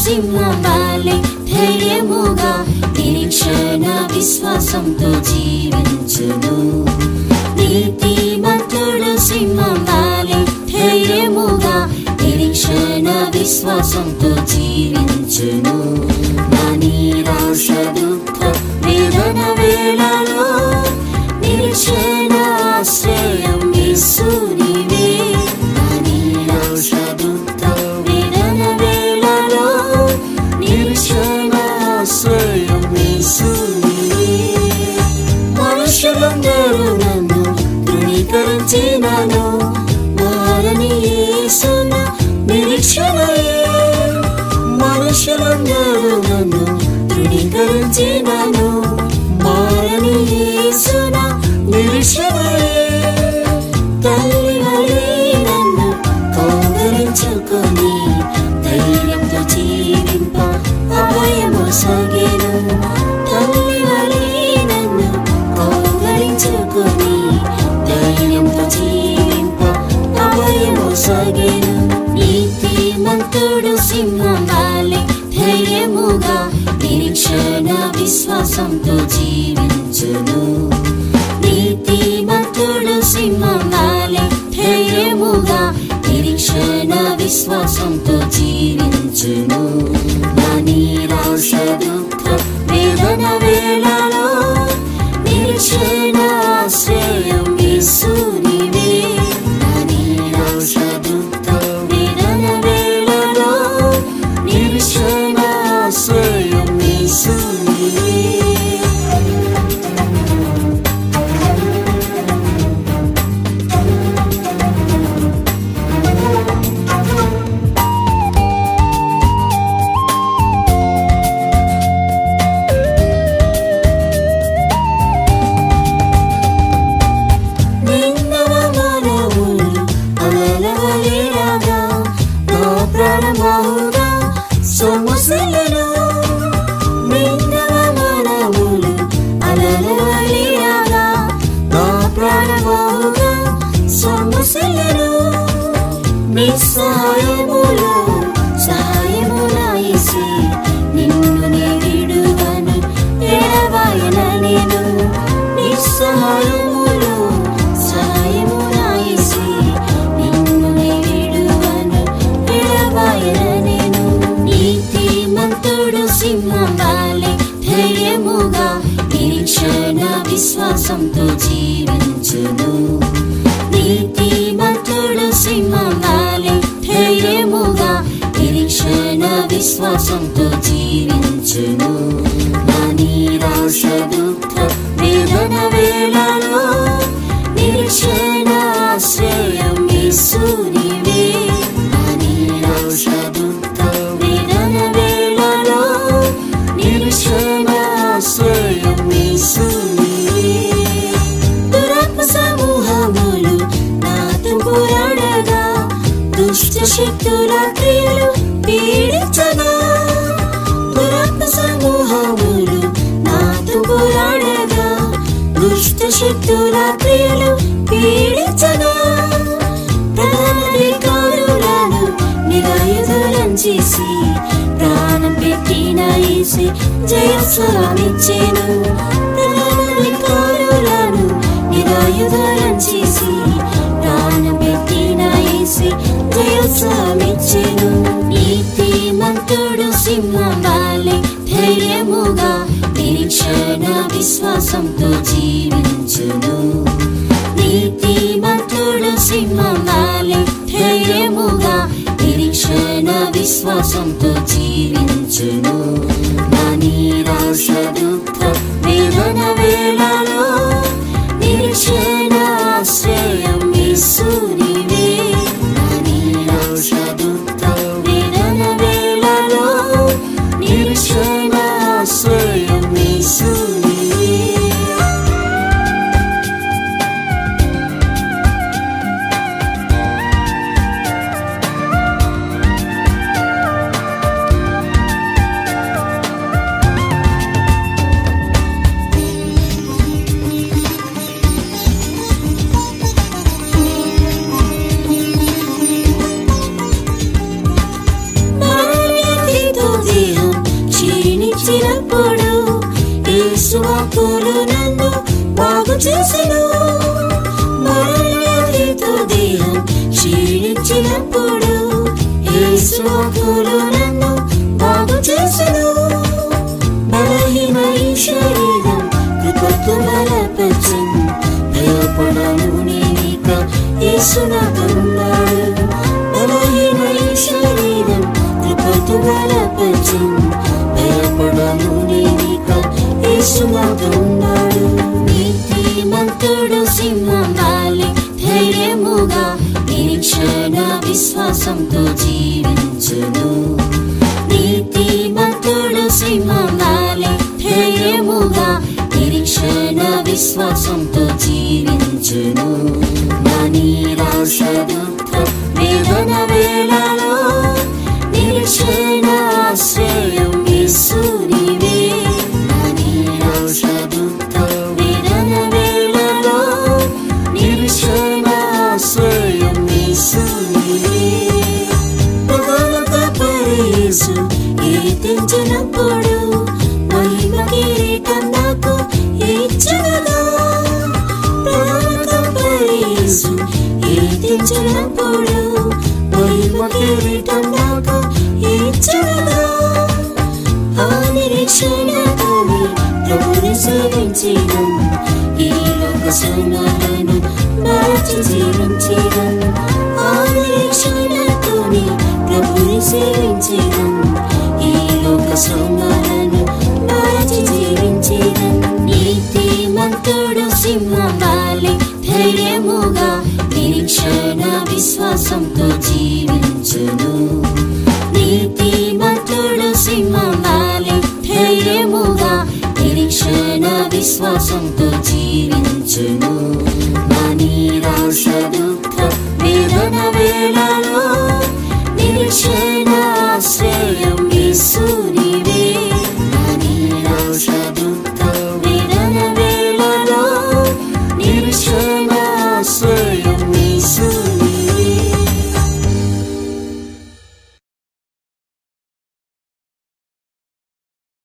సింహవాలే ధైర్యముగా నిరీక్షణ విశ్వాసంతో జీవించును. నీతిమంతుడు సింహవాలే ధైర్యముగా నిరీక్షణ విశ్వాసంతో జీవించును. నా నిరాశ దుఃఖ వేదన వేళలో నిరీక్షణ ఆశ్రయం యేసు నీవే. నా నిరాశ దుఃఖ వేదన వేళలో నిరీక్షణ ఆశ్రయం యేసు నీవే. మనుషులందరూ నన్ను తృణీకరించినను, మారని యేసు నా నిరీక్షణయే. మనుషులందరూ నన్ను తృణీకరించినను, మారని యేసు నా నిరీక్షణయే. తల్లి వలె నన్ను కౌగిలించుకొని ధైర్యంతో జీవింప అభయము సాగెను. తల్లి వలె నన్ను కౌగిలించుకొని ధైర్యంతో జీవింప అభయము సాగెను. నీతిమంతుడు సింహవాలే ధైర్యముగా నిరీక్షణ విశ్వాసంతో జీవించును. నీతిమంతుడు సింహవాలే ధైర్యముగా నిరీక్షణ విశ్వాసంతో జీవించును. నా నిరాశ దుఃఖ వేదన వేళలో నిరీక్షణ ఆశ్రయం యేసు నీవే. నా నిరాశ దుఃఖ వేదన వేళలో నిరీక్షణ ఆశ్రయం యేసు నీవే. సొమ్మసిల్లును నిందవమానములు అలలవలియాగా, నా ప్రాణమోగా సొమ్మసిల్లును. నిస్సహాయములో సహాయమునాయిసి నిన్ను నే విడువను ఎడబాయన నేను. నిస్సహాయములో సహాయమునాయిసి నిన్ను నే విడువను ఎడబాయన నేను. నీతిమంతుడు సింహవాలే ధైర్యముగా నిరీక్షణ విశ్వాసంతో జీవించును. నీతిమంతుడు సింహవాలే ధైర్యముగా నిరీక్షణ విశ్వాసంతో జీవించును. నా నిరాశ దుఃఖ వేదన వేళలో నిరీక్షణ ఆశ్రయం యేసు నీవే. నా నిరాశ దుఃఖ వేదన వేళలో నిరీక్షణ ఆశ్రయం యేసు నీవే. దురాత్మ సమూహములు నాతో పోరాడగా, దుష్ట శక్తుల క్రియలు పీడించగా. దురాత్మ సమూహములు నాతో పోరాడగా, దుష్ట శక్తుల క్రియలు పీడించగా. ప్రధాన అధికారులను నిరాయుధులను చేసి ప్రాణం పెట్టిన యేసు జయస్వరమిచ్చెను. ప్రధాన అధికారులను నిరాయుధులను చేసి ప్రాణం పెట్టిన యేసు జయస్వరమిచ్చెను. నీతిమంతుడు సింహవాలే ధైర్యముగా నిరీక్షణ విశ్వాసంతో జీవించును. నీతిమంతుడు సింహవాలే ధైర్యముగా నిరీక్షణ విశ్వాసంతో జీవించును. నా నిరాశ దుఃఖ వేదన వేళలో నిరీక్షణ ఆశ్రయం యేసు నీవే. నా నిరాశ దుఃఖ వేదన వేళలో క్షీణించినప్పుడు యేసు వాక్కులు నన్ను బాగు చేసెను. మరణవ్యాధితో దేహం క్షీణించినప్పుడు యేసు వాక్కులు నన్ను బాగు చేసెను. బలహీన ఈ శరీరం కృపతో బలపరచెను. భయపడను నేనిక యేసు నాతో ఉన్నాడు. బలహీన ఈ శరీరం కృపతో బలపరచెను. భయపడను నేనిక యేసు నాతో ఉన్నాడు. నీతిమంతుడు సింహం వలె ధైర్యముగా నిరీక్షణ విశ్వాసంతో జీవించును. నీతిమంతుడు సింహం వలె ధైర్యముగా నిరీక్షణ విశ్వాసంతో జీవించును. నా నిరాశ దుఃఖ వేదన వేళలో నిరీక్షణ ఆశ్రయం యేసు నీవే. నా నిరాశ దుఃఖ వేదన వేళలో నిరీక్షణ ఆశ్రయం యేసు నీవే. ప్రధానత యేసు కీర్తించినప్పుడు మహిమ కిరీటం నాకు ఇచ్చెనుగా. ప్రధానత యేసు కీర్తించినప్పుడు మహిమ కిరీటం నాకు ఇచ్చెనుగా. ఆ నిరీక్షణతోనే ప్రభుని సేవించెదను. ఈ లోక సుఖాలను మరచి జీవించెదను. ఆ నిరీక్షణతోనే ప్రభుని సేవించెదను. ఈ లోక సుఖాలను మరచి జీవించెదను. నీతిమంతుడు సింహం వలె ధైర్యముగా నిరీక్షణ విశ్వాసంతో జీవించును. నీతిమంతుడు సింహం వలె ధైర్యముగా నిరీక్షణ విశ్వాసంతో జీవించును.